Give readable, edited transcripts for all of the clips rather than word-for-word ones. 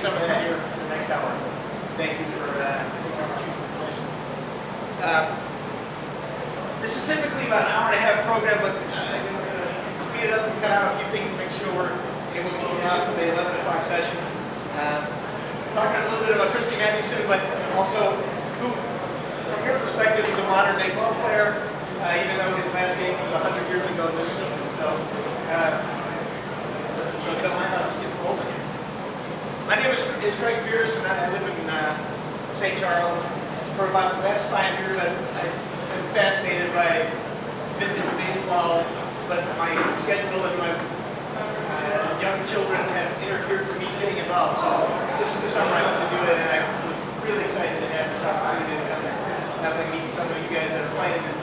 some of that here in the next hour. So thank you for choosing this session. This is typically about an hour and a half program, but I'm going to speed it up and cut out a few things to make sure we're able to move on to the 11 o'clock session. Talking a little bit about Christy Mathewson, but also who, from your perspective, is a modern day ball player, even though his last game was 100 years ago this season. So why not just get rolling here? My name is Greg Pierce, and I live in St. Charles. For about the last 5 years, I've been fascinated by vintage baseball, but my schedule and my young children have interfered for me getting involved. So this is the summer I hope to do it, and I was really excited to have this opportunity to come and not only meet some of you guys that are playing and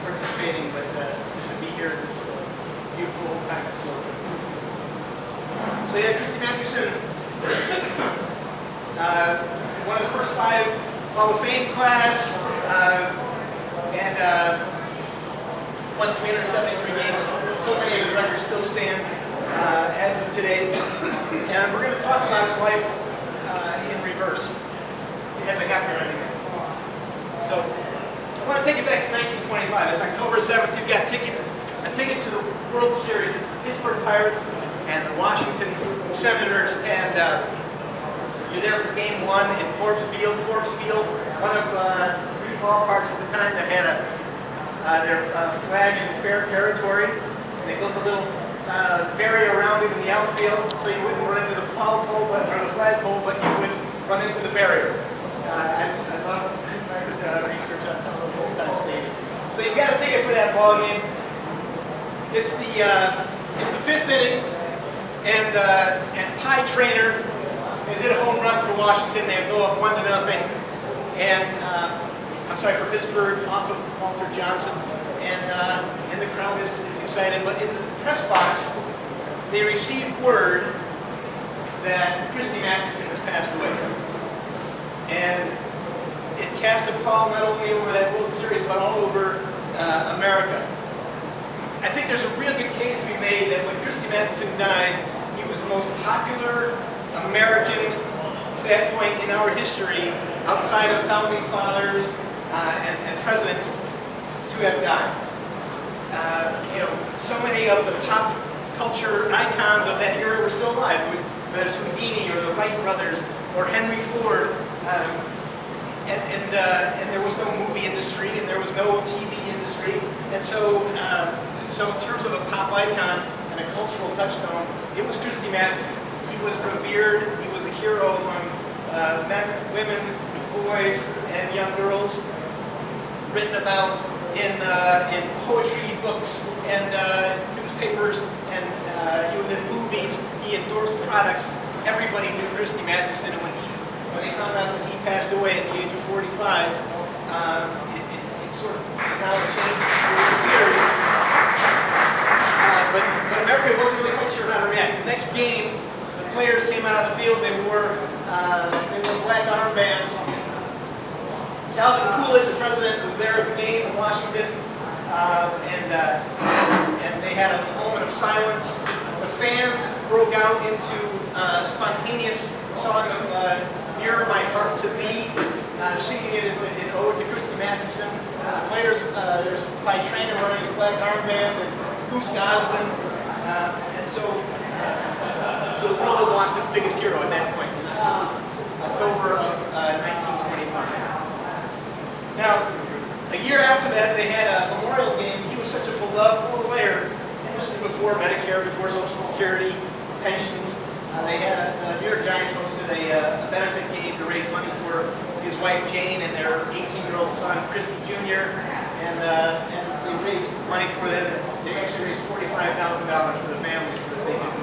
participating, but just to be here in this beautiful old time facility. So yeah, Christy Mathewson, one of the first 5 Hall of Fame class, and won 373 games. So many of his records still stand as of today. And we're going to talk about his life in reverse. It has a happy ending. So I want to take it back to 1925. It's October 7th. You've got a ticket to the World Series. It's the Pittsburgh Pirates and the Washington Senators. And you're there for game 1 in Forbes Field. Forbes Field, one of 3 ballparks at the time that had their flag in fair territory. And they built a little barrier around it in the outfield, so you wouldn't run into the foul pole or the flag pole, but you would run into the barrier. I love research on some of those old time stadiums. So you've got a ticket for that ball game. It's the 5th inning, and Pie Traynor has hit a home run for Washington. They go up 1-0, and I'm sorry, for Pittsburgh, off of Walter Johnson, and the crowd is excited. But in the press box, they received word that Christy Mathewson has passed away, and it cast a pall not only over that World Series but all over America. I think there's a real good case to be made that when Christy Mathewson died, he was the most popular American to that point in our history, outside of founding fathers and presidents, to have died. So many of the pop culture icons of that era were still alive. Whether it's Houdini or the Wright brothers or Henry Ford, and there was no movie industry and there was no TV industry, and so in terms of a pop icon and a cultural touchstone, it was Christy Mathewson. He was revered. He was a hero among men, women, boys, and young girls. Written about in poetry books and newspapers, and he was in movies. He endorsed products. Everybody knew Christy Mathewson, and when they found out that he passed away at the age of 45, it sort of now changed the series. But America wasn't really quite sure how to react. The next game, the players came out of the field. They wore black armbands. Calvin Coolidge, the president, was there at the game in Washington, and they had a moment of silence. The fans broke out into spontaneous song of "Nearer My Heart to Thee," singing it as an ode to Christy Mathewson. Players, there's Pie Traynor wearing his black armband, and Goose Goslin, and so the world had lost its biggest hero at that point in October of 1925. Now, a year after that, they had a memorial game. He was such a beloved player, and this is before Medicare, before Social Security, pensions. They had the New York Giants hosted a benefit game to raise money for his wife Jane and their 18-year-old son Christy Jr. And they raised money for them. They actually raised $45,000 for the family so that they could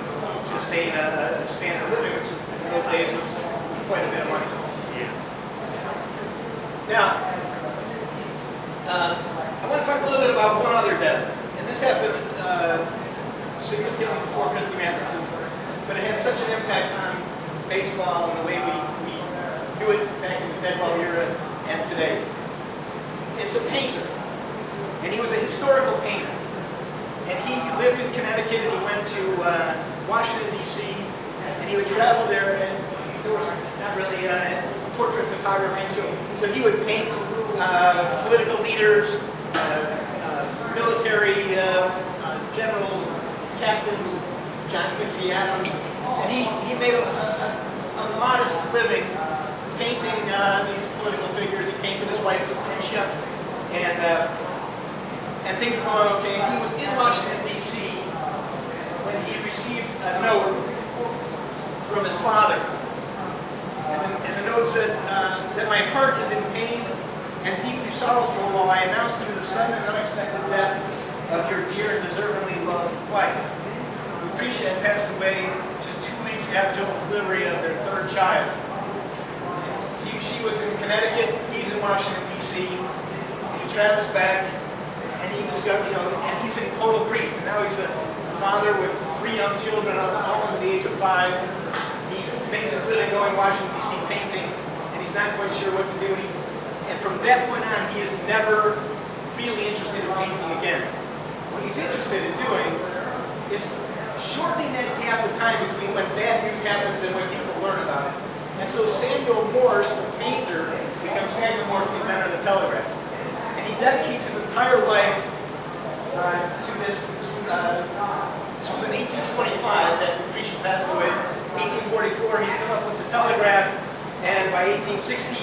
sustain a standard living, which in those days was quite a bit of money. Now, I want to talk a little bit about one other death, and this happened significantly before Christy Mathewson's, but it had such an impact on baseball and the way we do it back in the dead ball era and today. It's a painter, and he was a historical painter, and he lived in Connecticut, and he went to Washington, D.C., and he would travel there, and there was not really portrait photography. So he would paint political leaders, military generals, captains, John Quincy Adams, and he made a modest living painting these political figures. He painted his wife Lucretia, and things were going okay. He was in Washington, D.C. when he received a note from his father. And the note said that my heart is in pain and deeply sorrowful while I announce to you the sudden and unexpected death of your dear and deservingly loved wife. Lucretia had passed away just 2 weeks after the delivery of their third child. She was in Connecticut, he's in Washington, D.C. He travels back, and he discovered, and he's in total grief. And now he's a father with 3 young children, all under the age of 5. He makes his living going to Washington, D.C. painting, and he's not quite sure what to do. And from that point on, he is never really interested in painting again. What he's interested in doing is shortening that gap of time between when bad news happens and when people learn about it. And so Samuel Morse, the painter, becomes Samuel Morse, the inventor of the telegraph. And he dedicates his entire life to this. This was in 1825 that Lucretia passed away. 1844, he's come up with the telegraph. And by 1860,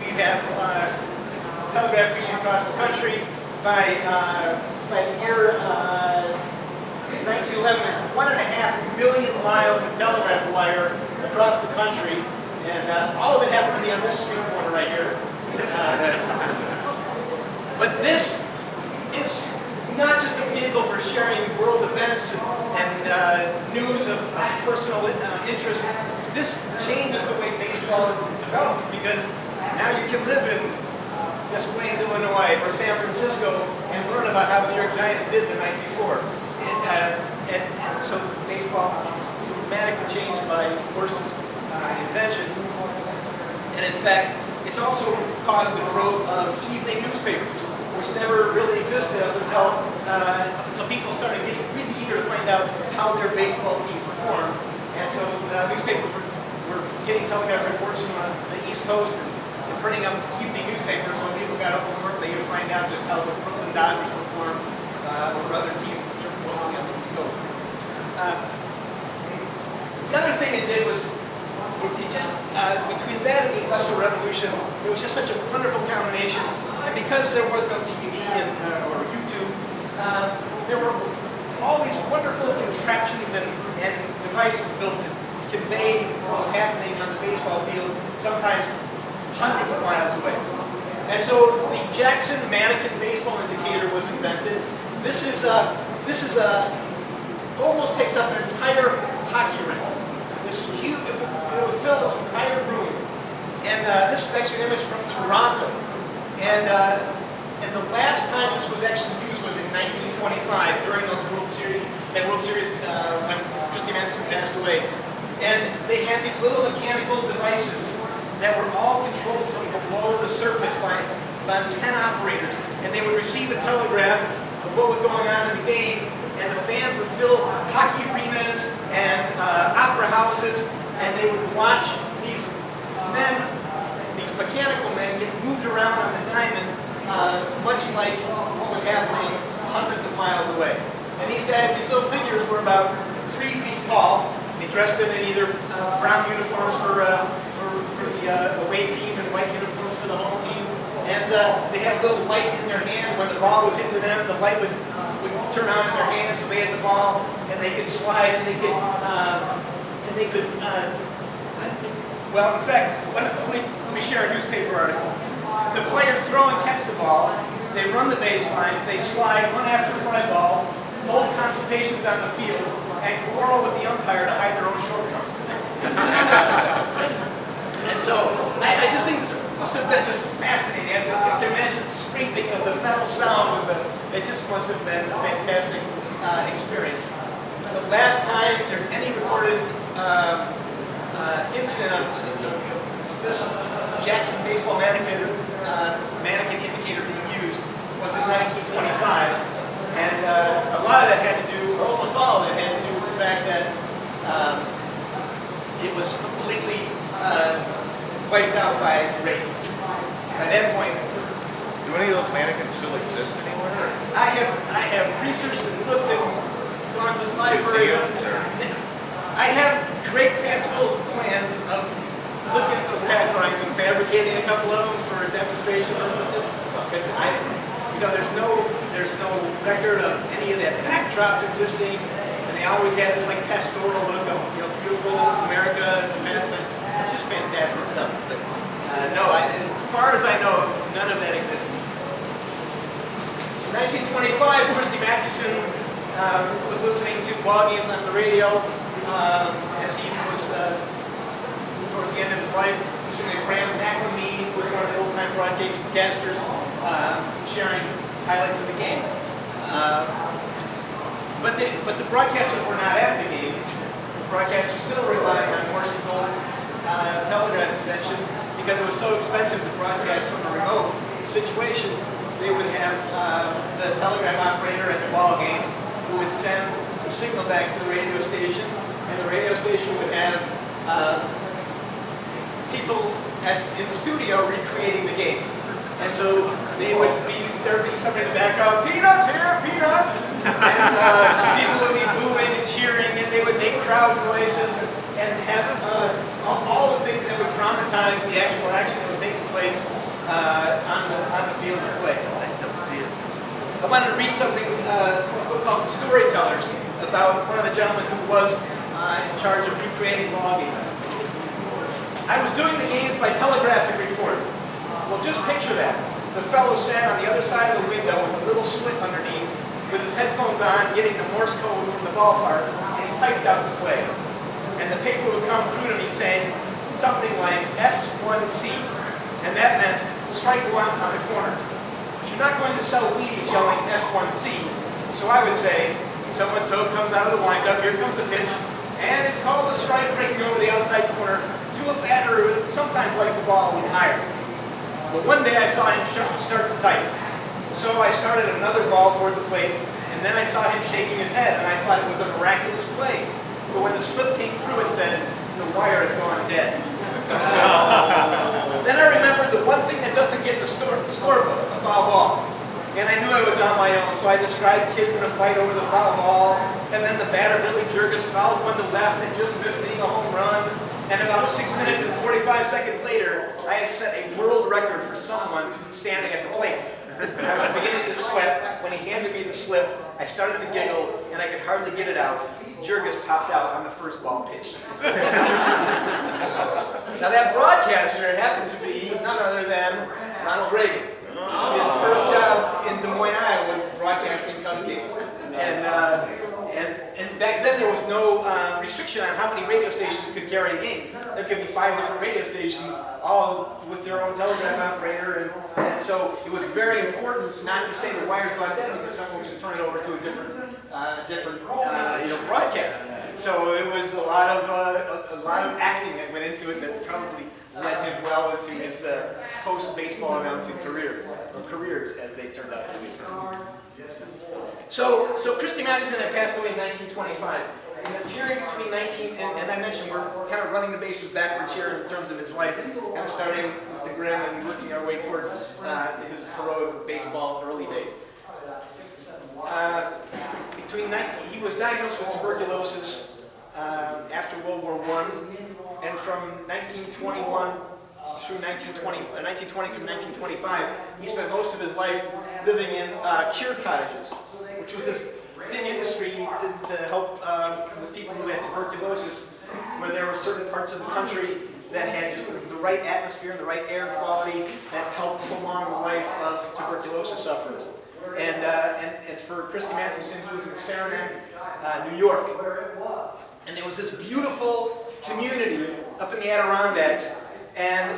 we have telegraph reaching across the country. By the year 1911, there's 1.5 million miles of telegraph wire across the country. And all of it happened to be on this street corner right here. But this is not just a vehicle for sharing world events and news of personal interest. This changes the way baseball developed, because now you can live in Des Plaines, Illinois, or San Francisco and learn about how the New York Giants did the night before. And so baseball is dramatically changed by Morse's invention. And in fact, it's also caused the growth of evening newspapers, which never really existed up until people started getting really eager to find out how their baseball team performed. And so newspapers were getting telegraph reports from the East Coast and printing up evening newspapers, so when people got up from work, they could find out just how the Brooklyn Dodgers performed or other teams, which are mostly on the East Coast. The other thing it did was it just, between that and the Industrial Revolution, it was just such a wonderful combination. And because there was no TV or YouTube, there were all these wonderful contraptions and devices built to convey what was happening on the baseball field, sometimes hundreds of miles away. And so the Jackson Mannequin Baseball Indicator was invented. This is almost takes up an entire hockey rink. This is huge. It would fill this entire room. And this is actually an image from Toronto. And the last time this was actually used was in 1925 during those World Series when Christy Mathewson passed away. And they had these little mechanical devices that were all controlled from below the surface by 10 operators. And they would receive a telegraph of what was going on in the game, and the fans would fill hockey arenas and opera houses, and they would watch these men, these mechanical men, get moved around on the diamond, much like what was happening hundreds of miles away. And these guys, these little figures, were about 3 feet tall. They dressed them in either brown uniforms for the away team and white uniforms for the home team. And they had a little light in their hand. When the ball was hit to them, the light would turn on in their hands, so they had the ball, and they could slide, and they could, well, in fact, let me share a newspaper article. The players throw and catch the ball, they run the baselines, they slide one after fly balls, hold consultations on the field, and quarrel with the umpire to hide their own shortcomings. And so, I just think this must have been just fascinating. I can imagine the scraping of the metal sound, it just must have been a fantastic experience. The last time there's any recorded incident of this Jackson baseball mannequin indicator being used was in 1925. And a lot of that had to do, or almost all of it had to do with the fact that it was completely wiped out by rape. By that point, do any of those mannequins still exist anywhere? I have researched and looked at, gone to the library. I have great fanciful plans of looking at those pad drawings and fabricating a couple of them for demonstration purposes. Because there's no record of any of that backdrop existing, and they always had this like pastoral look of beautiful America in the past. Just fantastic stuff. But no, as far as I know, none of that exists. In 1925, Christy Mathewson was listening to ball games on the radio as he was towards the end of his life, listening to Graham McNamee, who was one of the old-time broadcasters, sharing highlights of the game. But the broadcasters were not at the game. The broadcasters still relying on Morse's old telegraph invention because it was so expensive to broadcast from a remote situation. They would have the telegraph operator at the ball game who would send the signal back to the radio station, and the radio station would have people in the studio recreating the game. And so there would be somebody in the background, "Peanuts here, peanuts!" And people would be booing and cheering, and they would make crowd noises and have all the things that would dramatize the actual action that was taking place on the field of play. I wanted to read something from a book called The Storytellers about one of the gentlemen who was in charge of recreating ball games. I was doing the games by telegraphic report. Well, just picture that. The fellow sat on the other side of the window with a little slit underneath, with his headphones on, getting the Morse code from the ballpark, and he typed out the play. And the paper would come through to me saying something like S1C, and that meant strike one on the corner. But you're not going to sell Wheaties yelling S1C, so I would say, so-and-so comes out of the windup, here comes the pitch, and it's called a strike, breaking over the outside corner to a batter who sometimes likes the ball a little higher. But one day I saw him start to type. So I started another ball toward the plate, and then I saw him shaking his head, and I thought it was a miraculous play. But when the slip came through, it said, "The wire has gone dead." Then I remembered the one thing that doesn't get in the scorebook, a foul ball. And I knew I was on my own, so I described kids in a fight over the foul ball, and then the batter, Billy Jurgis, fouled one to left and just missed being a home run. And about 6 minutes and 45 seconds later, I had set a world record for someone standing at the plate. I was beginning to sweat. When he handed me the slip, I started to giggle, and I could hardly get it out. Jurgis popped out on the first ball pitched. Now that broadcaster happened to be none other than Ronald Reagan. His first job in Des Moines, Iowa was broadcasting Cubs games. And back then there was no restriction on how many radio stations could carry a game. There could be 5 different radio stations, all with their own telegraph operator, and so it was very important not to say the wire's gone dead because someone would just turn it over to a different broadcast. So it was a lot of acting that went into it that probably led him well into his post-baseball announcing careers as they turned out to be. So Christy Mathewson had passed away in 1925. In the period between and I mentioned we're kind of running the bases backwards here in terms of his life, kind of starting with the Grimm and working our way towards his heroic baseball early days. He was diagnosed with tuberculosis after World War I, and from 1921 through 1920 through 1925, he spent most of his life living in cure cottages, which was this big industry to help with people who had tuberculosis, where there were certain parts of the country that had just the right atmosphere and the right air quality that helped prolong the life of tuberculosis sufferers. And for Christy Mathewson, he was in Saranac, New York. And there was this beautiful community up in the Adirondacks, and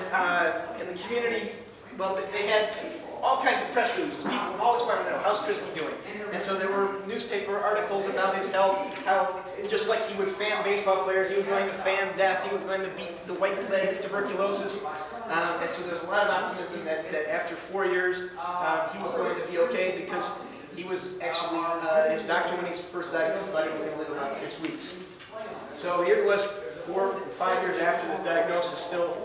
the community, well, they had all kinds of press releases. People always wanted to know, how's Christy doing? And so there were newspaper articles about his health, how just like he would fan baseball players, he was going to fan death, he was going to beat the white plague of tuberculosis. And so there's a lot of optimism that after 4 years, he was going to be okay, because he was actually, his doctor when he was first diagnosed thought he was going to live about 6 weeks. So here he was 4 and 5 years after this diagnosis, still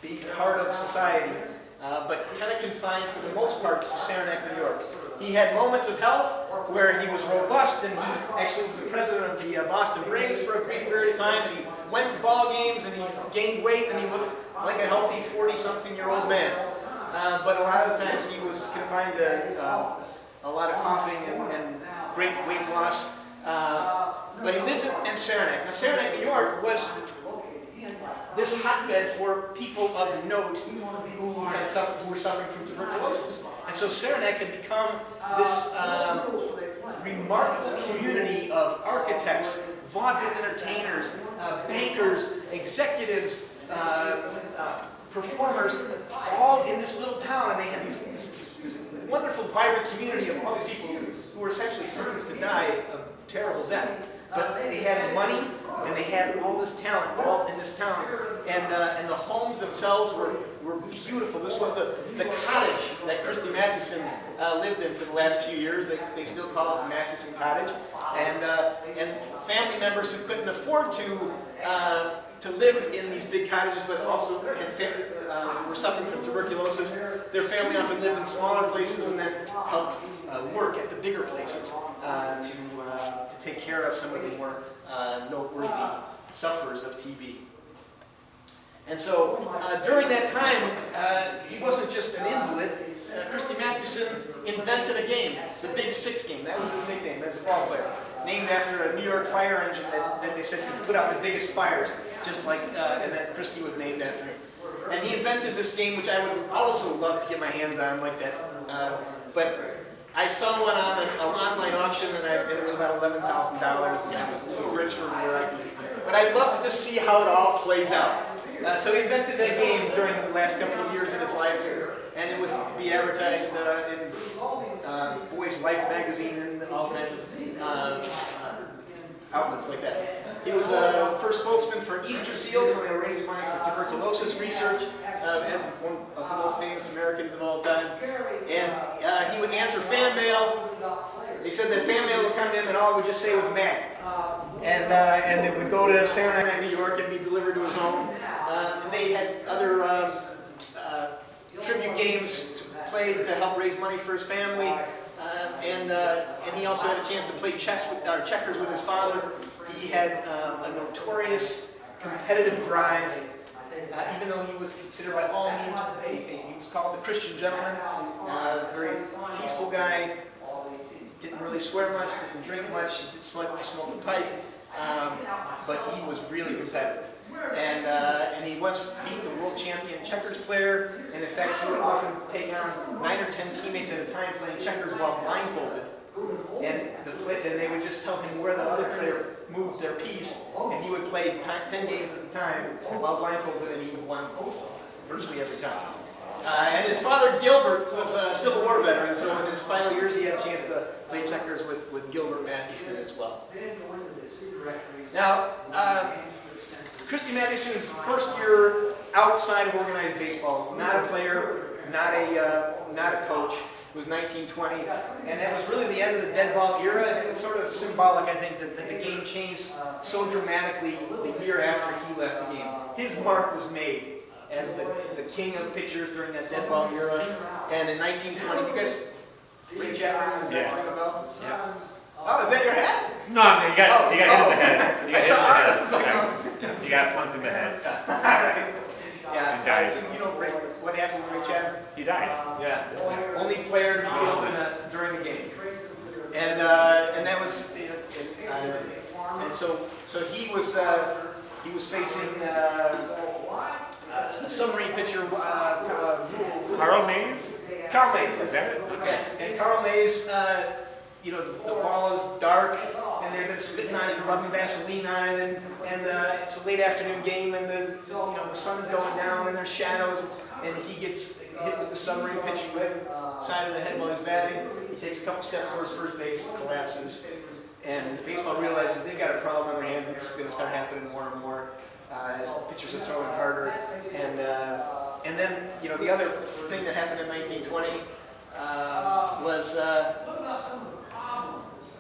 being part of society, but kind of confined for the most part to Saranac, New York. He had moments of health where he was robust, and he actually was the president of the Boston Braves for a brief period of time, and he went to ball games, and he gained weight, and he looked like a healthy 40-something-year-old man. But a lot of the times he was confined to a lot of coughing and great weight loss. But he lived in Saranac. Now, Saranac, New York was this hotbed for people of note who were suffering from tuberculosis. And so Saranac had become this remarkable community of architects, vaudeville entertainers, bankers, executives, performers, all in this little town. And they had this wonderful, vibrant community of all these people who were essentially sentenced to die a terrible death. But they had money, and they had all this talent, all in this town. And the homes themselves were beautiful. This was the cottage that Christy Mathewson lived in for the last few years. They still call it Mathewson Cottage. And family members who couldn't afford to live in these big cottages, but also were suffering from tuberculosis. Their family often lived in smaller places and then helped work at the bigger places to take care of some of the more noteworthy sufferers of TB. And so during that time, he wasn't just an invalid. Christy Mathewson invented a game, the Big Six game. That was his nickname as a ball player, named after a New York fire engine that they said could put out the biggest fires, just like, and that Christy was named after him. And he invented this game, which I would also love to get my hands on like that. But I saw one on an online auction, and it was about $11,000, and I was a little rich for where I could. But I'd love to just see how it all plays out. So he invented that game during the last couple of years of his life, and it was be advertised in Boys Life magazine and all kinds of outlets like that. He was the first spokesman for Easter Seals when they were raising money for tuberculosis research, as one of the most famous Americans of all time. And he would answer fan mail. He said that fan mail would come to him and all it would just say was Matt. And it would go to Saranac, New York, and be delivered to his home. And they had other tribute games played to help raise money for his family. And he also had a chance to play checkers with his father. He had a notorious competitive drive, even though he was considered by all means, he was called the Christian gentleman, a very peaceful guy, didn't really swear much, didn't drink much, did smoke a pipe, but he was really competitive. And he once beat the world champion checkers player, and in fact he would often take on 9 or 10 teammates at a time playing checkers while blindfolded. And they would just tell him where the other player moved their piece, and he would play 10 games at a time while blindfolded, and he won virtually every time. And his father, Gilbert, was a Civil War veteran, so in his final years he had a chance to play checkers with Gilbert Mathewson as well. Now, Christy Mathewson's first year outside of organized baseball, not a player, not a coach. It was 1920, and that was really the end of the dead ball era, and it was sort of symbolic, I think, that the game changed so dramatically the year after he left the game. His mark was made as the king of pitchers during that dead ball era, and in 1920, you guys, Ray Chapman, is that ring a bell? Yeah. Oh, is that your hat? No, you got hit in the head. You got plunked in the head. Yeah, He died. So you know what happened with Ray Chapman? He died. Yeah, only player to be killed during the game, and that was, and so he was facing a submarine pitcher, Carl Mays? Carl Mays. Is that it? Yes, and Carl Mays, the ball is dark, and they've been spitting on it and rubbing Vaseline on it, and it's a late afternoon game, and the sun is going down, and there's shadows, and he gets hit with the submarine pitch right in the side of the head while he's batting. He takes a couple steps towards first base and collapses, and baseball realizes they've got a problem on their hands. It's going to start happening more and more as pitchers are throwing harder, and then the other thing that happened in 1920 was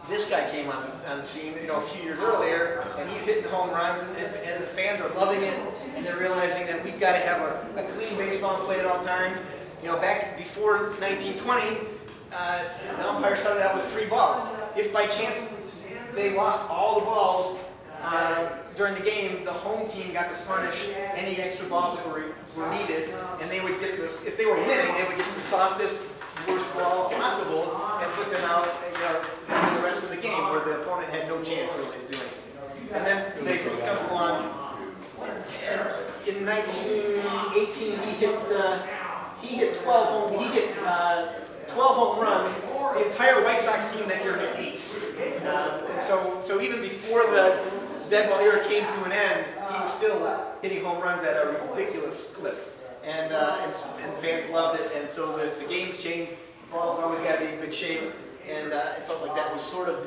this guy came on the scene, a few years earlier, and he's hitting home runs, and the fans are loving it, and they're realizing that we've got to have a clean baseball and play it all the time. Back before 1920, the umpire started out with 3 balls. If by chance they lost all the balls during the game, the home team got to furnish any extra balls that were needed, and they would get this. If they were winning, they would get the softest, worst ball possible and put them out, for the rest of the game, where the opponent had no chance really of doing it. And then Babe Ruth comes along, and in 1918 he hit 12 home runs. The entire White Sox team that year hit 8. And so even before the dead ball era came to an end, he was still hitting home runs at a ridiculous clip. And fans loved it, and so the games changed. The balls always got to be in good shape, and I felt like that was sort of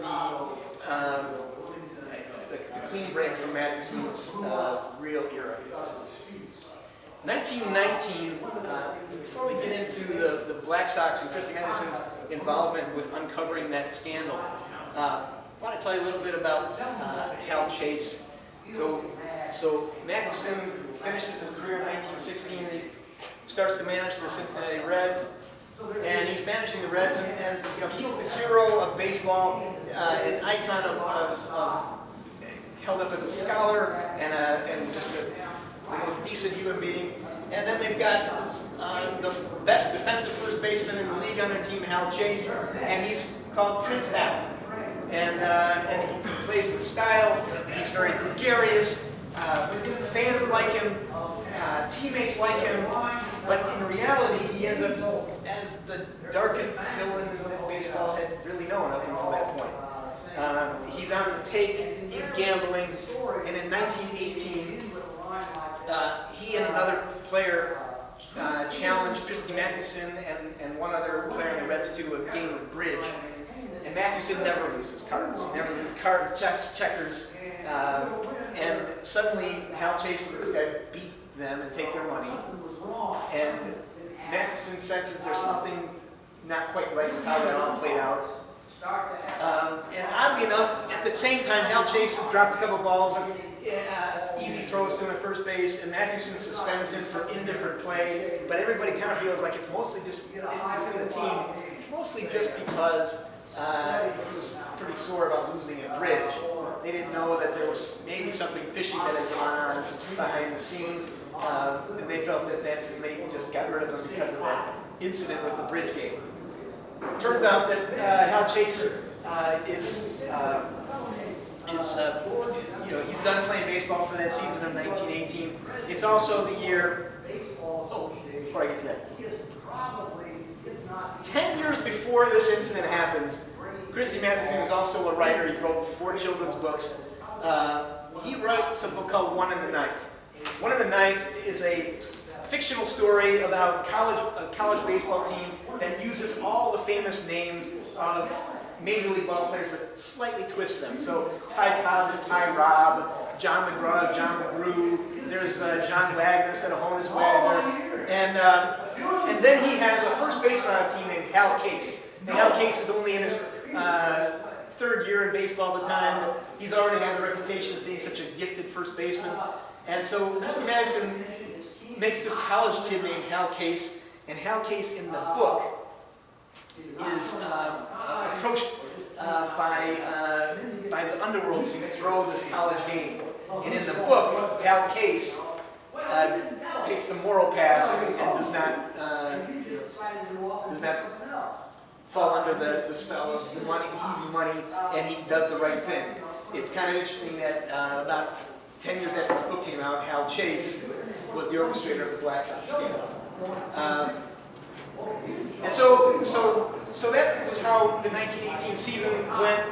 the clean break from Mathewson's real era. 1919, before we get into the Black Sox and Christy Mathewson's involvement with uncovering that scandal, I want to tell you a little bit about Hal Chase. So Mathewson finishes his career in 1916. He starts to manage the Cincinnati Reds, and he's managing the Reds, and he's the hero of baseball, an icon of held up as a scholar and just the most decent human being. And then they've got the best defensive first baseman in the league on their team, Hal Chase, and he's called Prince Hal. And he plays with style. He's very gregarious. Fans like him. Teammates like him. But in reality, he ends up as the darkest villain that baseball had really known up until that point. He's on the take. He's gambling. And in 1918, he and another player challenged Christy Mathewson and one other player in the Reds to a game of bridge. And Mathewson never loses cards. He never loses cards, checks, checkers. And suddenly, Hal Chase and this guy beat them and take their money. And Mathewson senses there's something not quite right with how that all played out. And oddly enough, at the same time, Hal Chase has dropped a couple balls, easy throws to him at first base, and Mathewson suspends him for indifferent play. But everybody kind of feels like it's mostly just within the team, mostly just because he was pretty sore about losing at bridge. They didn't know that there was maybe something fishy that had gone on behind the scenes, and they felt that Mathewson maybe just got rid of him because of that incident with the bridge game. It turns out that Hal Chase is he's done playing baseball for that season of 1918. It's also the year. Oh, before I get to that. 10 years before this incident happens, Christy Mathewson is also a writer. He wrote 4 children's books. He writes a book called One and the Ninth. One and the Ninth is a fictional story about a college baseball team that uses all the famous names of Major League ball players, but slightly twists them. So Ty Cobb is Ty Robb, John McGraw is John McGrew, there's John Wagner instead of Honus Wagner, and then he has a first baseman on a team named Hal Case. And Hal Case is only in his 3rd year in baseball at the time, but he's already got a reputation as being such a gifted first baseman. And so Christy Mathewson makes this college kid named Hal Case, and Hal Case in the book is approached by the underworld to throw this college game. And in the book, Hal Case takes the moral path and does not fall under the spell of the money, easy money, and he does the right thing. It's kind of interesting that about 10 years after this book came out, Hal Chase was the orchestrator of the Black Sox scandal. And so that was how the 1918 season went,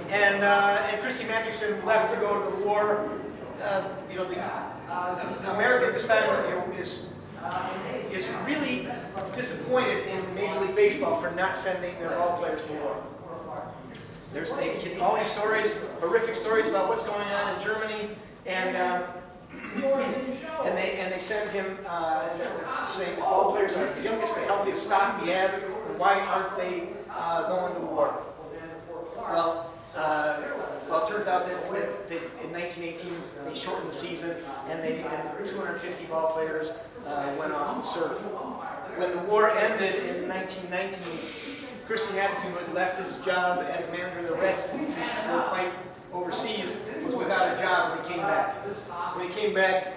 and Christy Mathewson left to go to the war. America at this time is really disappointed in Major League Baseball for not sending their ball players to war. They get all these stories, horrific stories about what's going on in Germany, and they send him saying all players are the youngest, the healthiest stock we have. Why aren't they going to war? Well, turns out that in 1918 they shortened the season, and 250 ball players went off to serve. When the war ended in 1919, Christy Mathewson, who had left his job as manager of the Reds to go fight overseas, was without a job when he came back. When he came back,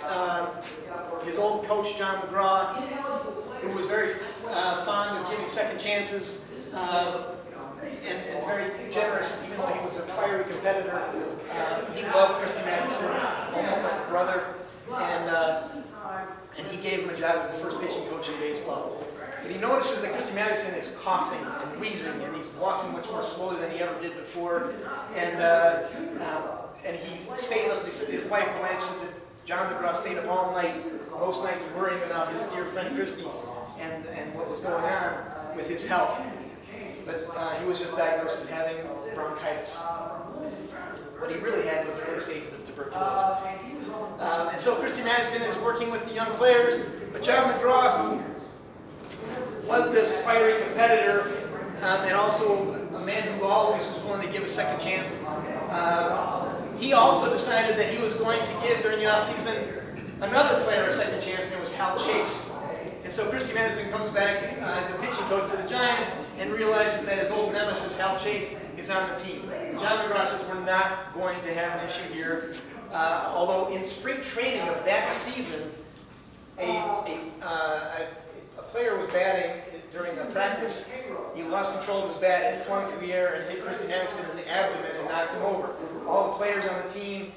his old coach, John McGraw, who was very fond of giving second chances and very generous, even though he was a fiery competitor, he loved Christy Mathewson almost like a brother, and he gave him a job as the first pitching coach in baseball. But he notices that Christy Mathewson is coughing and wheezing, and he's walking much more slowly than he ever did before. And he stays up. His wife Blanche said that John McGraw stayed up all night, most nights, worrying about his dear friend Christy and what was going on with his health. But he was just diagnosed as having bronchitis. What he really had was early stages of tuberculosis. And so Christy Mathewson is working with the young players, but John McGraw, who was this fiery competitor and also a man who always was willing to give a second chance, he also decided that he was going to give, during the offseason, another player a second chance, and it was Hal Chase. And so Christy Mathewson comes back as the pitching coach for the Giants and realizes that his old nemesis, Hal Chase, is on the team. John McGraw says, we're not going to have an issue here. Although in spring training of that season, a player was batting during the practice. He lost control of his bat and flung through the air and hit Christy Mathewson in the abdomen and knocked him over. All the players on the team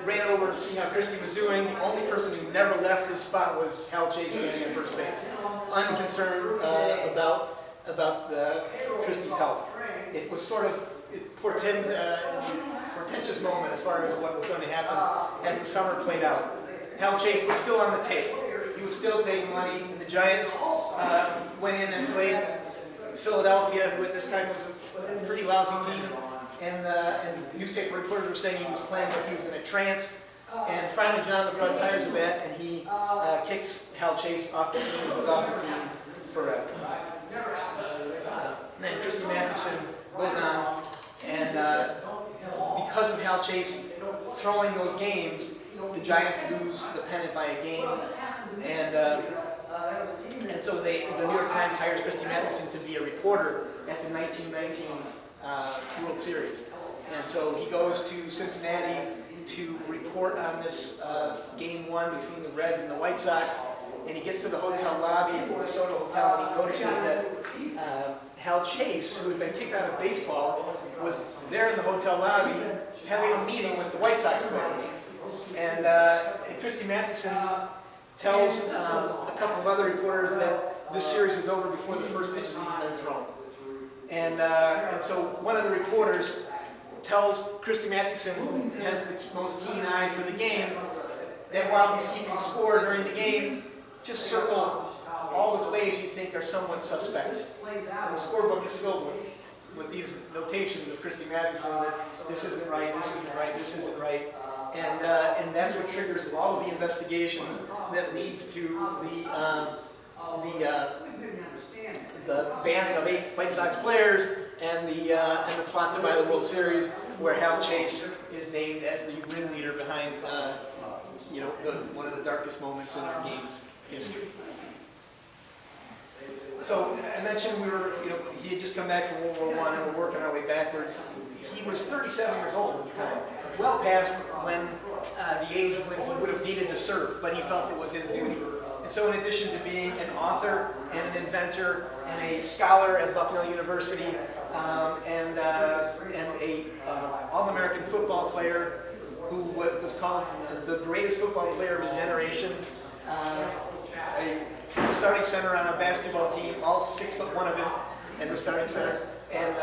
ran over to see how Christy was doing. The only person who never left his spot was Hal Chase standing at first base, unconcerned about Christy's health. It was sort of portentous moment as far as what was going to happen as the summer played out. Hal Chase was still on the tape. He was still taking money, and the Giants went in and played Philadelphia, who at this time was a pretty lousy team. And newspaper reporters were saying he was playing like he was in a trance. And finally, John McGraw tires of that, and he kicks Hal Chase off the team. He's off the team forever. Then Christy Mathewson goes on, and because of Hal Chase throwing those games, the Giants lose the pennant by a game, and so the New York Times hires Christy Mathewson to be a reporter at the 1919 World Series. And so he goes to Cincinnati to report on this game one between the Reds and the White Sox, and he gets to the hotel lobby at the DeSoto Hotel, and he notices that Hal Chase, who had been kicked out of baseball, was there in the hotel lobby having a meeting with the White Sox players. And Christy Mathewson tells a couple of other reporters that this series is over before the first pitch has even been thrown. And so one of the reporters tells Christy Mathewson, who has the most keen eye for the game, that while he's keeping score during the game, just circle all the plays you think are somewhat suspect. And the scorebook is filled with these notations of Christy Mathewson that this isn't right, this isn't right, this isn't right. And that's what triggers all of the investigations that leads to the banning of 8 White Sox players and the plot to buy the World Series, where Hal Chase is named as the ringleader behind one of the darkest moments in our game's history. So I mentioned he had just come back from World War I, and we're working our way backwards. He was 37 years old at the time, well past when the age when he would have needed to serve, but he felt it was his duty. And so in addition to being an author and an inventor and a scholar at Bucknell University and a All-American football player who was called the greatest football player of his generation, a starting center on a basketball team, all 6'1" of him as a starting center, and the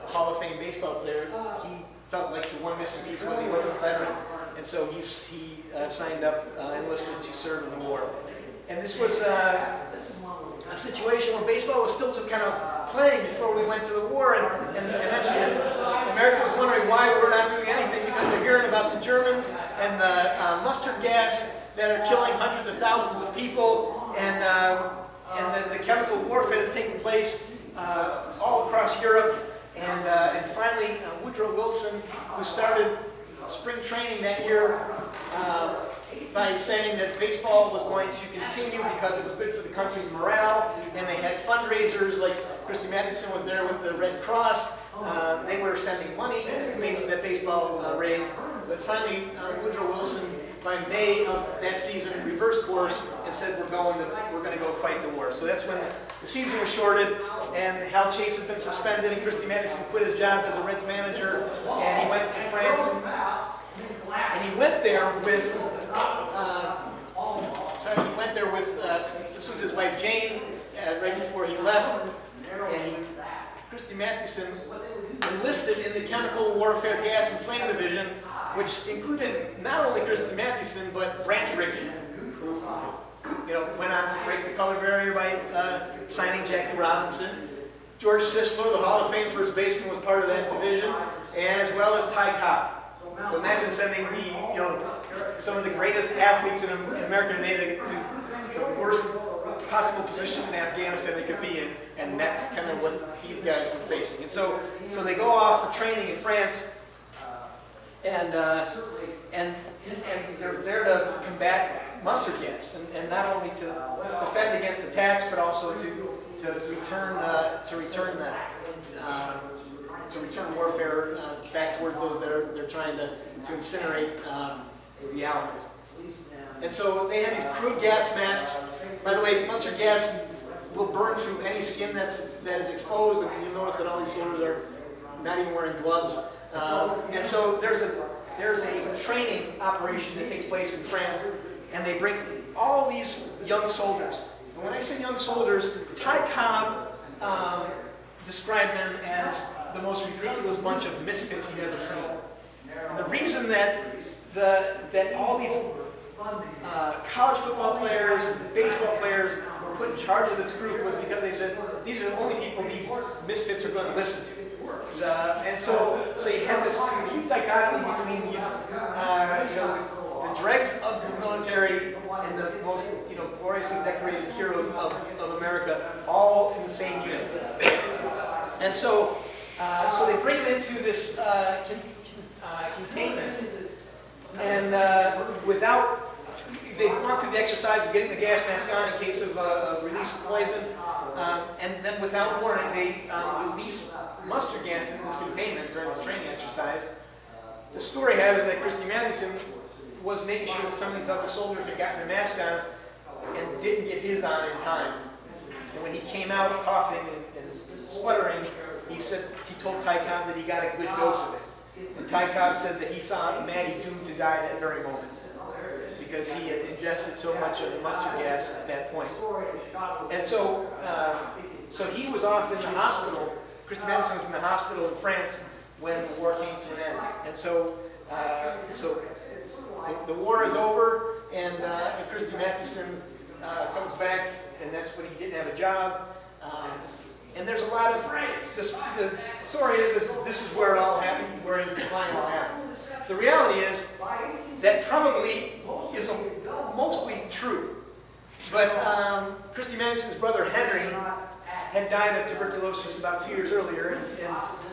Hall of Fame baseball player. He felt like the one missing piece was he wasn't a veteran, and so he signed up, enlisted to serve in the war. And this was a situation where baseball was still just kind of playing before we went to the war, and I mentioned that America was wondering why we're not doing anything, because they're hearing about the Germans and the mustard gas that are killing hundreds of thousands of people, and the chemical warfare that's taking place all across Europe, And finally, Woodrow Wilson, who started spring training that year by saying that baseball was going to continue because it was good for the country's morale, and they had fundraisers like Christy Mathewson was there with the Red Cross. They were sending money that baseball raised. But finally, Woodrow Wilson, by May of that season, reversed course and said, we're going to go fight the war. So that's when the season was shorted, and Hal Chase had been suspended, and Christy Mathewson quit his job as a Reds manager, and he went to France. And he went there with, this was his wife Jane, right before he left. And Christy Mathewson enlisted in the Chemical Warfare Gas and Flame Division, which included not only Christy Mathewson, but Branch Rickey, who went on to break the color barrier by signing Jackie Robinson. George Sisler, the Hall of Fame first baseman, was part of that division, as well as Ty Cobb. So imagine sending some of the greatest athletes in American today to the worst possible position in Afghanistan they could be in, and that's kind of what these guys were facing. And so they go off for training in France, and they're there to combat mustard gas, and not only to defend against attacks, but also to return warfare back towards those that they're trying to incinerate the Allies. And so they had these crude gas masks. By the way, mustard gas will burn through any skin that is exposed, and you'll notice that all these soldiers are not even wearing gloves. And so there's a training operation that takes place in France, and they bring all these young soldiers. And when I say young soldiers, Ty Cobb described them as the most ridiculous bunch of misfits he'd ever seen. And the reason that all these college football players and baseball players were put in charge of this group was because they said, these are the only people these misfits are going to listen to. And so you have this complete dichotomy between these, the dregs of the military and the most, gloriously decorated heroes of America, all in the same unit. And so they bring them into this containment, and they've gone through the exercise of getting the gas mask on in case of release of poison, and then without warning, they release mustard gas into this containment during this training exercise. The story has it that Christy Mathewson was making sure that some of these other soldiers had gotten their mask on and didn't get his on in time. And when he came out coughing and spluttering, he told Ty Cobb that he got a good dose of it. And Ty Cobb said that he saw Maddie doomed to die that very moment, because he had ingested so much of the mustard gas at that point. And so he was off in the hospital. Christy Mathewson was in the hospital in France when the war came to an end. And so the war is over, and Christy Mathewson comes back, and that's when he didn't have a job. And there's a lot of, the story is that this is where it all happened, where his decline all happened. The reality is that probably is mostly true. But Christy Mathewson's brother Henry had died of tuberculosis about 2 years earlier,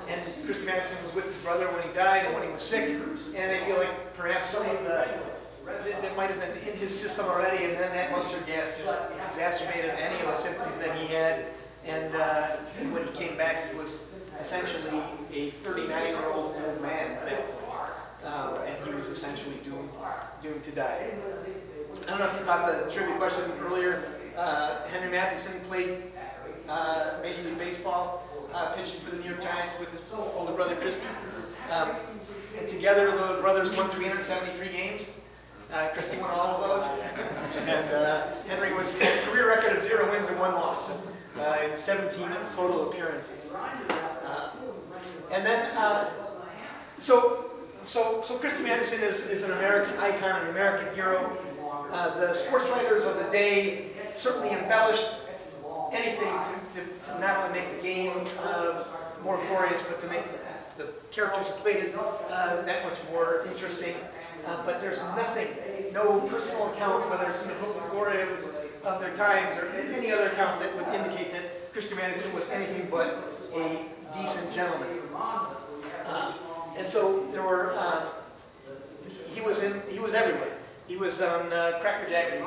and Christy Mathewson was with his brother when he died and when he was sick, and I feel like perhaps some of that might have been in his system already, and then that mustard gas just exacerbated any of the symptoms that he had. And when he came back, he was essentially a 39-year-old old man by that point. And he was essentially doomed to die. I don't know if you caught the trivia question earlier. Henry Mathewson played Major League Baseball, pitched for the New York Giants with his older brother Christy. And together, the brothers won 373 games. Christy won all of those. And Henry had a career record of 0 wins and 1 loss. In 17 total appearances. And then, so Christy Mathewson is an American icon, an American hero. The sports writers of the day certainly embellished anything to not only make the game more glorious, but to make the characters who played it that much more interesting. But there's no personal accounts, whether it's in the book, The Glory of Their Times, or any other account that would indicate that Christy Mathewson was anything but a decent gentleman. And so there were, he was everywhere. He was on Cracker Jack and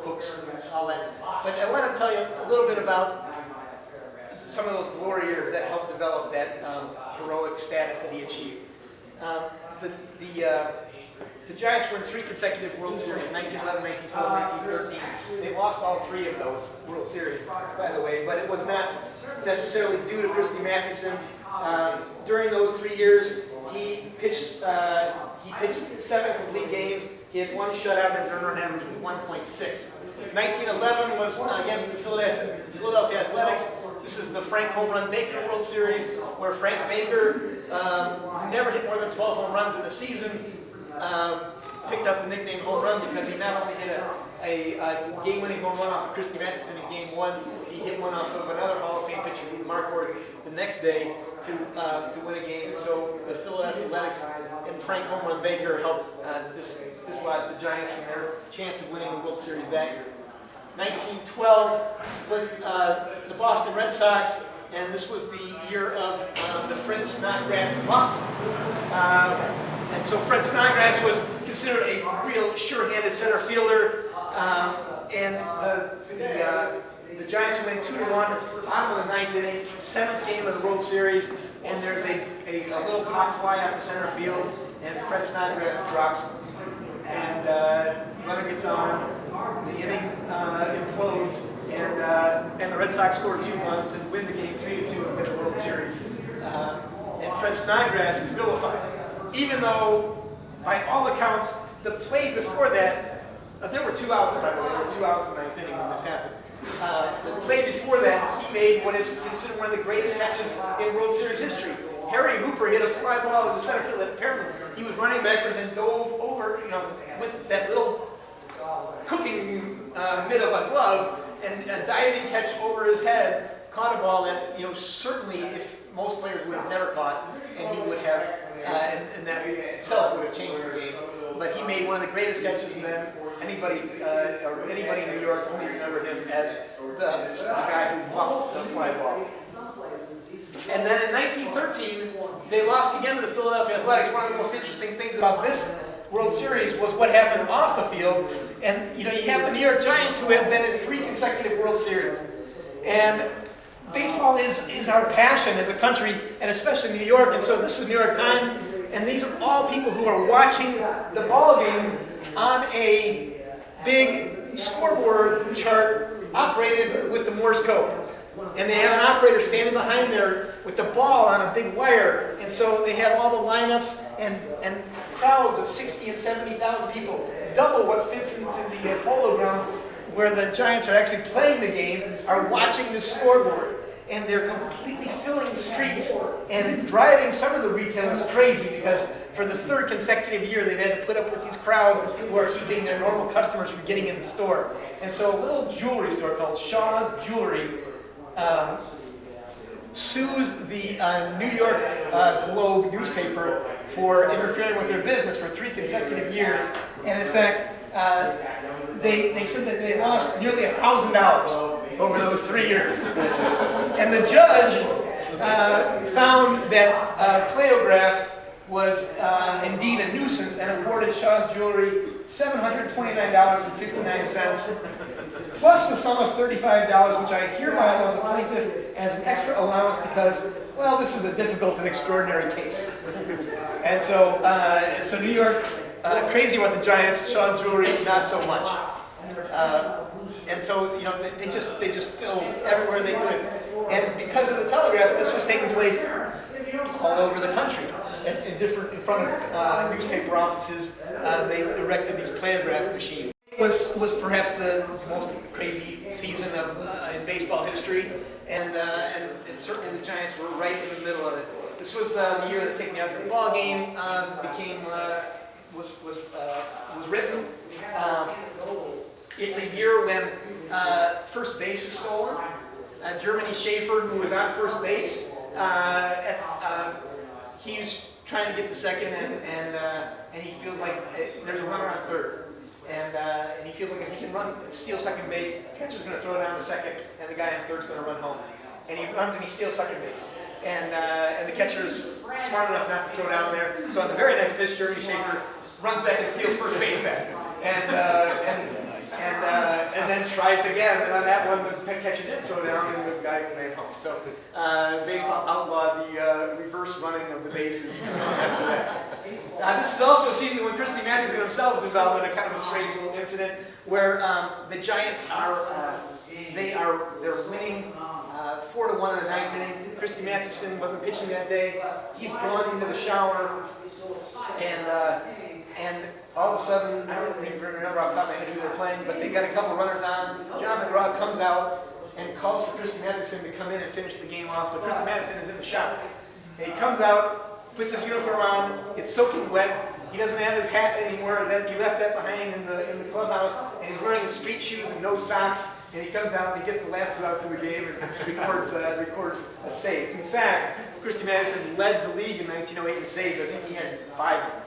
books and all that. But I want to tell you a little bit about some of those glory years that helped develop that heroic status that he achieved. The Giants were in 3 consecutive World Series, 1911, 1912, 1913. They lost all 3 of those World Series, by the way, but it was not necessarily due to Christy Mathewson. During those 3 years, he pitched 7 complete games. He had 1 shutout and his earned run average was 1.6. 1911 was against the Philadelphia Athletics. This is the Frank Home Run Baker World Series, where Frank Baker, who never hit more than 12 home runs in a season, picked up the nickname Home Run because he not only hit a game-winning home run off of Christy Mathewson in Game 1, he hit one off of another Hall of Fame pitcher, Lou Marquardt, the next day to win a game. And so the Philadelphia Athletics and Frank Home Run Baker helped dislodge the Giants from their chance of winning the World Series that year. 1912 was the Boston Red Sox, and this was the year of the Fred Snodgrass muff. And so Fred Snodgrass was considered a real sure-handed center fielder, and the Giants win 2-1, bottom of the 9th inning, 7th game of the World Series, and there's a little pop fly out to center field, and Fred Snodgrass drops, and runner gets on, the inning implodes, and the Red Sox score 2 runs and win the game 3-2 and win the World Series. And Fred Snodgrass is vilified, even though, by all accounts, the play before that, there were 2 outs, by the way. There were 2 outs in the 9th inning when this happened. The play before that, he made what is considered one of the greatest catches in World Series history. Harry Hooper hit a fly ball to the center field that apparently he was running backwards and dove over, with that little cooking mitt of a glove, and a diving catch over his head, caught a ball that, certainly if most players would have never caught, and he would have, and that itself would have changed the game. But he made one of the greatest catches, and then anybody in New York only remembered him as the guy who muffed the fly ball. And then in 1913, they lost again to the Philadelphia Athletics. One of the most interesting things about this World Series was what happened off the field. And you have the New York Giants, who have been in 3 consecutive World Series. And baseball is our passion as a country, and especially New York. And so this is New York Times, and these are all people who are watching the ball game on a big scoreboard chart operated with the Morse code. And they have an operator standing behind there with the ball on a big wire. And so they have all the lineups and crowds of 60 and 70,000 people, double what fits into the polo grounds where the Giants are actually playing the game, are watching the scoreboard. And they're completely filling the streets, and it's driving some of the retailers crazy because for the 3rd consecutive year they've had to put up with these crowds who are keeping their normal customers from getting in the store. And so a little jewelry store called Shaw's Jewelry sues the New York Globe newspaper for interfering with their business for 3 consecutive years. And in fact, they said that they lost nearly $1,000 over those 3 years. And the judge found that Playograph was indeed a nuisance and awarded Shaw's Jewelry $729.59, plus the sum of $35, which I hereby allow the plaintiff as an extra allowance because, well, this is a difficult and extraordinary case. And so, New York, crazy about the Giants, Shaw's Jewelry, not so much. And so, they just filled everywhere they could. And because of the Telegraph, this was taking place all over the country. In front of newspaper offices, they erected these Playograph machines. It was perhaps the most crazy season in baseball history, and certainly the Giants were right in the middle of it. This was the year that Take Me Out to the Ball Game was written. It's a year when first base is stolen. Germany Schaefer, who was on first base, he's trying to get to second, and he feels like there's a runner on third. And he feels like if he can steal second base, the catcher's going to throw it down to second, and the guy on third's going to run home. and he runs and he steals second base. And the catcher is smart enough not to throw down there. So on the very next pitch, Jeremy Schaefer runs back and steals first base back. And then tries again. And on that one, the catcher did throw down, and the guy ran home. So baseball outlawed the reverse running of the bases after that. This is also a season when Christy Mathewson himself is involved in a kind of a strange little incident where the Giants they're winning 4-1 in the ninth inning. Christy Mathewson wasn't pitching that day. He's gone into the shower, and all of a sudden, I don't even remember off the top of my head who they're playing, but they got a couple runners on. John McGraw comes out and calls for Christy Mathewson to come in and finish the game off, but Christy Mathewson is in the shower. And he comes out, puts his uniform on, it's soaking wet. He doesn't have his hat anymore. He left that behind in the clubhouse, and he's wearing his street shoes and no socks. And he comes out and he gets the last 2 outs of the game and records a save. In fact, Christy Mathewson led the league in 1908 in saves. I think he had 5 of them.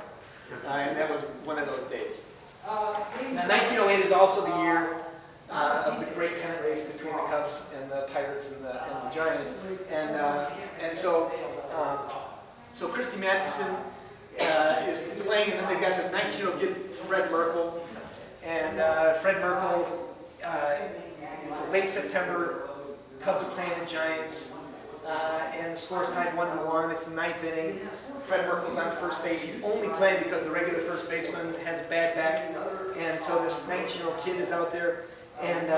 And that was one of those days. Now, 1908 is also the year of the great pennant race between the Cubs and the Pirates and the Giants. And so Christy Mathewson is playing, and then they've got this 19-year-old kid, Fred Merkel. And Fred Merkel, it's late September, Cubs are playing the Giants, and the score's tied 1-1. It's the 9th inning. Fred Merkel's on first base. He's only playing because the regular first baseman has a bad back, and so this 19-year-old kid is out there, and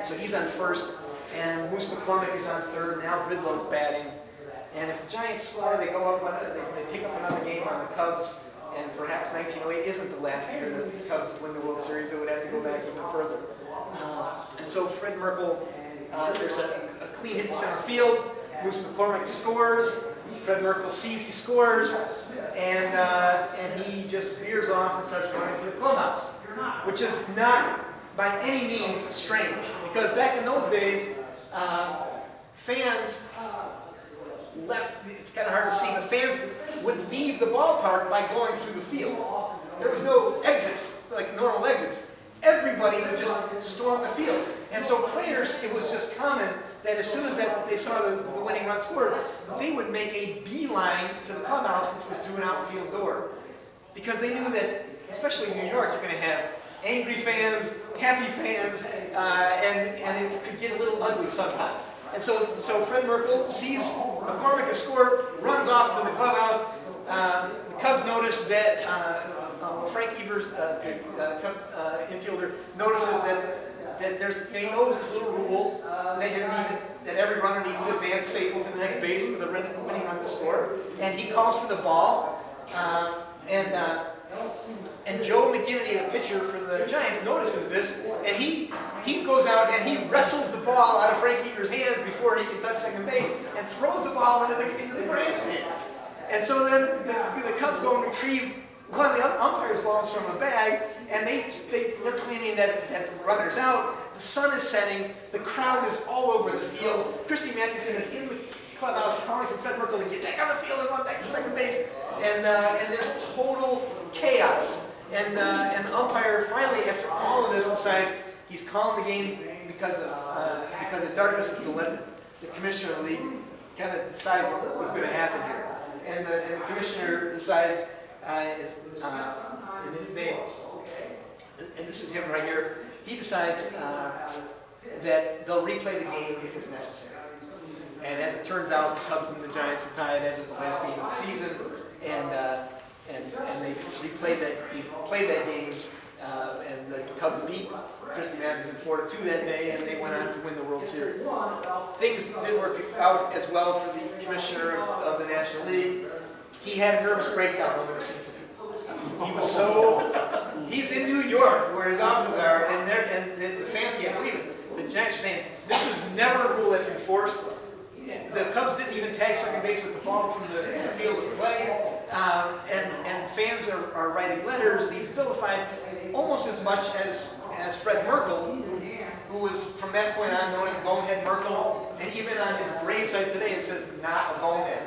so he's on first, and Moose McCormick is on third, and Al Bridwell's batting. And if the Giants score, they go up, they pick up another game on the Cubs, and perhaps 1908 isn't the last year that the Cubs win the World Series. They would have to go back even further. And so Fred Merkel, there's a clean hit to center field. Moose McCormick scores. Fred Merkel sees he scores, and he just veers off and starts running to the clubhouse, which is not by any means strange, because back in those days, fans left, it's kind of hard to see, but fans would leave the ballpark by going through the field. There was no exits, like normal exits. Everybody would just storm the field. And so players, it was just common that as soon as they saw the winning run scored, they would make a beeline to the clubhouse, which was through an outfield door. Because they knew that, especially in New York, you're going to have angry fans, happy fans, and it could get a little ugly sometimes. And so Fred Merkel sees McCormick has scored, runs off to the clubhouse. The Cubs notice that Frank Evers, infielder, notices that there's, he knows this little rule that every runner needs to advance safely to the next base for the winning run to score, and he calls for the ball, and Joe McGinnity, the pitcher for the Giants, notices this, and he goes out and he wrestles the ball out of Frank Evers' hands before he can touch second base, and throws the ball into the grandstand. And so then the Cubs go and retrieve one of the umpire's balls from a bag, and they're claiming that the runner's out. The sun is setting. The crowd is all over the field. Christy Mathewson is in the clubhouse calling for Fred Merkel to get back on the field and run back to second base. And there's total chaos. And the umpire finally, after all of this, decides he's calling the game because of darkness. He's going to let the commissioner of the league kind of decide what's going to happen here. And the commissioner decides, in his name, and this is him right here, he decides that they'll replay the game if it's necessary. And as it turns out, the Cubs and the Giants were tied as of the last game of the season, and they played that game, and the Cubs beat Christy Mathewson 4-2 that day, and they went on to win the World Series. Things didn't work out as well for the commissioner of the National League. He had a nervous breakdown over this incident. He's in New York, where his offices are, and the fans can't believe it. The Giants are saying, this is never a rule that's enforced. The Cubs didn't even tag second base with the ball from the field of play. And fans are writing letters. He's vilified almost as much as Fred Merkel, who was from that point on known as Bonehead Merkel. And even on his gravesite today, it says not a bonehead,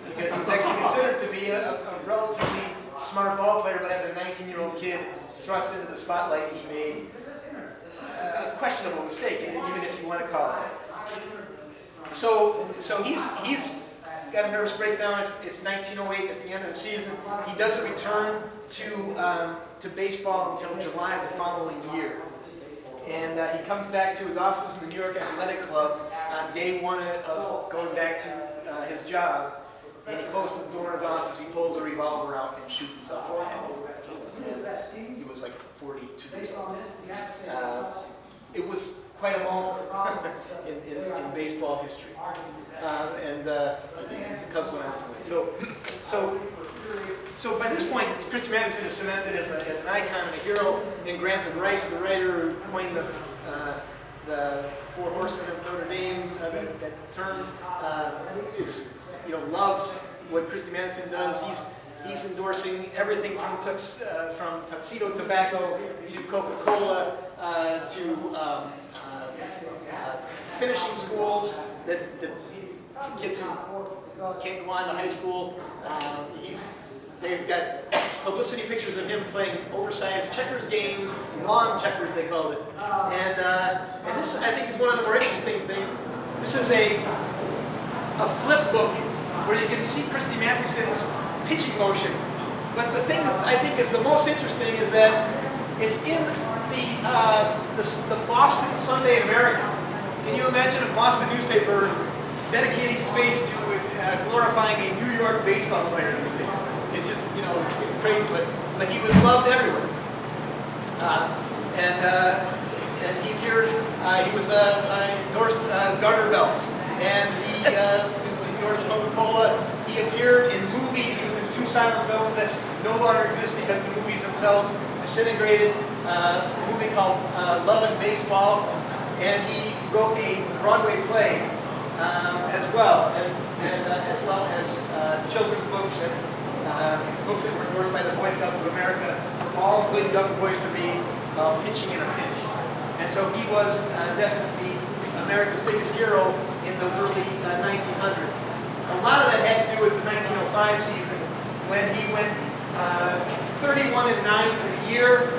because he was actually considered to be a relatively smart ball player, but as a 19-year-old kid thrust into the spotlight, he made a questionable mistake, even if you want to call it that. So he's got a nervous breakdown. It's 1908 at the end of the season. He doesn't return to baseball until July of the following year. And he comes back to his offices in the New York Athletic Club on day one of going back to his job. And he closes the door in his office, he pulls a revolver out and shoots himself in the head. And he was like 42 years old. It was quite a moment in baseball history. And the Cubs went out to win. So by this point, Christy Mathewson is cemented as an icon and a hero. And Grant McGrice, the writer who coined the Four Horsemen of Notre Dame, that term, loves what Christy Mathewson does. He's endorsing everything from tuxedo tobacco to Coca-Cola to finishing schools that kids who can't go on to high school. They've got publicity pictures of him playing oversized checkers games, long checkers they called it. And this, I think, is one of the more interesting things. This is a flip book where you can see Christy Mathewson's pitching motion. But the thing that I think is the most interesting is that it's in the Boston Sunday American. Can you imagine a Boston newspaper dedicating space to glorifying a New York baseball player these days? It's just, it's crazy, but he was loved everywhere. And he appeared, he was endorsed garter belts, and he endorsed Coca-Cola. He appeared in movies. He was in 2 silent films that no longer exist because the movies themselves disintegrated. A movie called Love and Baseball, and he wrote a Broadway play as well, and as well as children's books and books that were endorsed by the Boy Scouts of America for all good young boys to read, Pitching in a Pinch. And so he was definitely America's biggest hero in those early 1900s. A lot of that had to do with the 1905 season when he went 31-9 for the year,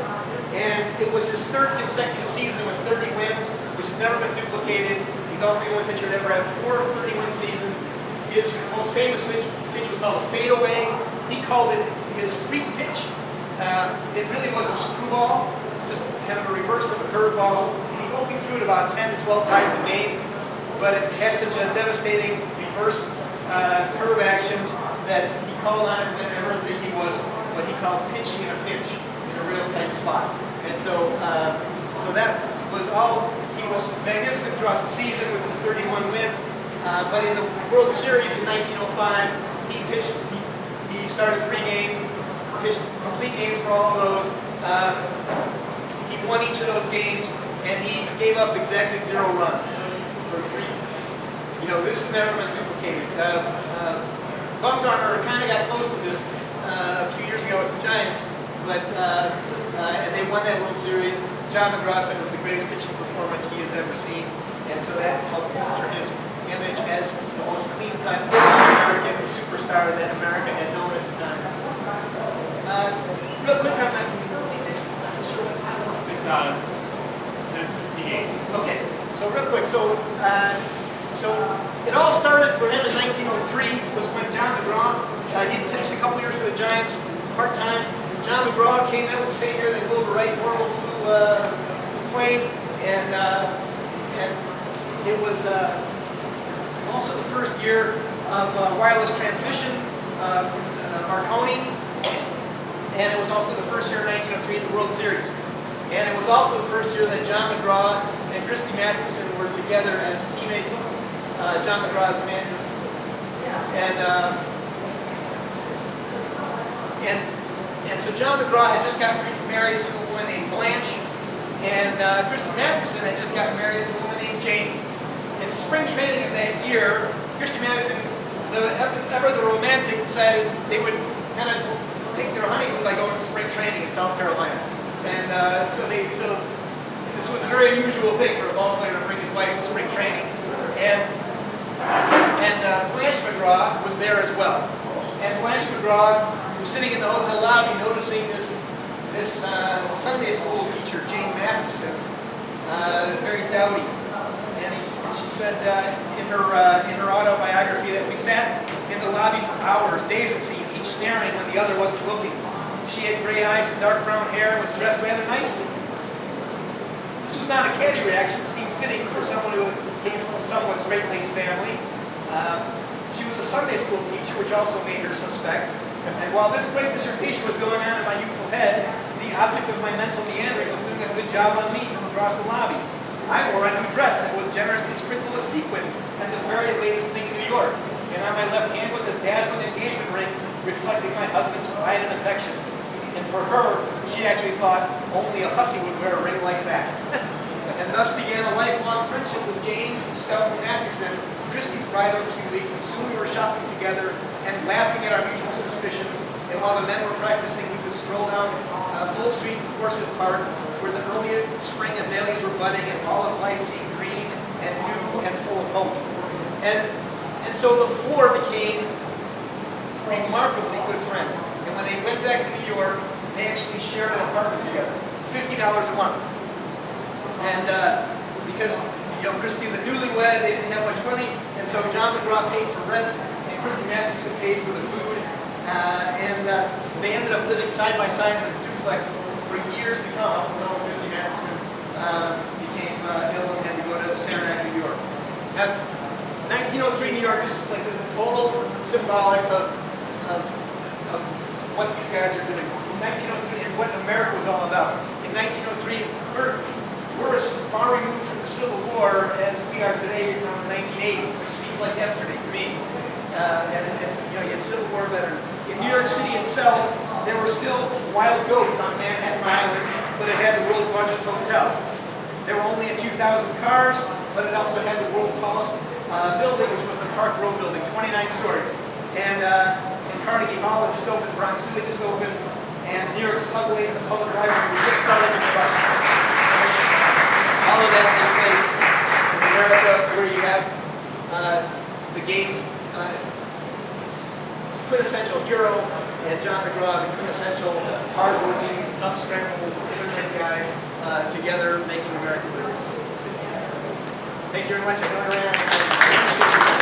and it was his 3rd consecutive season with 30 wins, which has never been duplicated. He's also the only pitcher to ever have 4 30-win seasons. His most famous pitch was called a fadeaway. He called it his freak pitch. It really was a screwball, just kind of a reverse of a curveball. And he only threw it about 10 to 12 times a game, but it had such a devastating reverse curve action that he called on it whenever he was what he called pitching in a pinch, in a real tight spot. And so that was all. He was magnificent throughout the season with his 31 wins. But in the World Series in 1905, he started 3 games, pitched complete games for all of those. He won each of those games, and he gave up exactly 0 runs for 3. This has never been duplicated. Bumgarner kind of got close to this a few years ago with the Giants, but and they won that World Series. John McGraw said it was the greatest pitching performance he has ever seen, and so that helped bolster his image as the most clean-cut American superstar that America had known at the time. Real quick on that. It's 10:58. Okay, so real quick, so it all started for him in 1903 was when John McGraw, he pitched a couple years for the Giants, part-time. John McGraw came, that was the same year that Wilbur Wright Orville flew the plane, and it was also the first year of wireless transmission from Marconi, and it was also the first year in 1903 of the World Series. And it was also the first year that John McGraw and Christy Mathewson were together as teammates. John McGraw is a manager. And so John McGraw had just gotten married to a woman named Blanche, and Christy Mathewson had just gotten married to a woman named Jane. In spring training of that year, Christy Mathewson, ever the romantic, decided they would kind of take their honeymoon by going to spring training in South Carolina. And so this was a very unusual thing for a ball player to bring his wife to spring training. And Blanche McGraw was there as well. And Blanche McGraw was sitting in the hotel lobby noticing this Sunday school teacher, Jane Mathewson, very dowdy. And she said in her autobiography that we sat in the lobby for hours, days it seemed, each staring when the other wasn't looking. She had gray eyes and dark brown hair and was dressed rather nicely. This was not a catty reaction. It seemed fitting for someone who came from a somewhat straight-laced family. She was a Sunday school teacher, which also made her suspect. And while this great dissertation was going on in my youthful head, the object of my mental meandering was doing a good job on me from across the lobby. I wore a new dress that was generously sprinkled with sequins and the very latest thing in New York. And on my left hand was a dazzling engagement ring reflecting my husband's pride and affection. And for her, she actually thought only a hussy would wear a ring like that. And thus began a lifelong friendship with James Scout Mathewson, Christy's bride of a few weeks, and soon we were shopping together and laughing at our mutual suspicions. And while the men were practicing, we would stroll down Bull Street in Forsyth Park, where the early spring azaleas were budding and all of life seemed green and new and full of hope. And so the four became remarkably good friends. And when they went back to New York, they actually shared an apartment together, $50 a month. And because Christy was a newlywed, they didn't have much money, and so John McGraw paid for rent, and Christy Mathewson paid for the food, and they ended up living side by side in a duplex for years to come, up until Christy Mathewson became ill and had to go to Saranac, New York. Now, 1903 New York is a total symbolic of what these guys are doing. In 1903, and what America was all about. In 1903, we're as far removed from the Civil War as we are today from the 1980s, which seems like yesterday to me. You had Civil War veterans. In New York City itself, there were still wild goats on Manhattan Island, but it had the world's largest hotel. There were only a few thousand cars, but it also had the world's tallest building, which was the Park Row building, 29 stories. And Carnegie Hall had just opened, Bronx Zoo had just opened, and New York subway and the public library were just starting construction. All of that takes place in America, where you have the game's quintessential hero and John McGraw, the quintessential hard-working, tough, scrambled, immigrant guy, together making America great. Thank you very much. I know I ran out of time.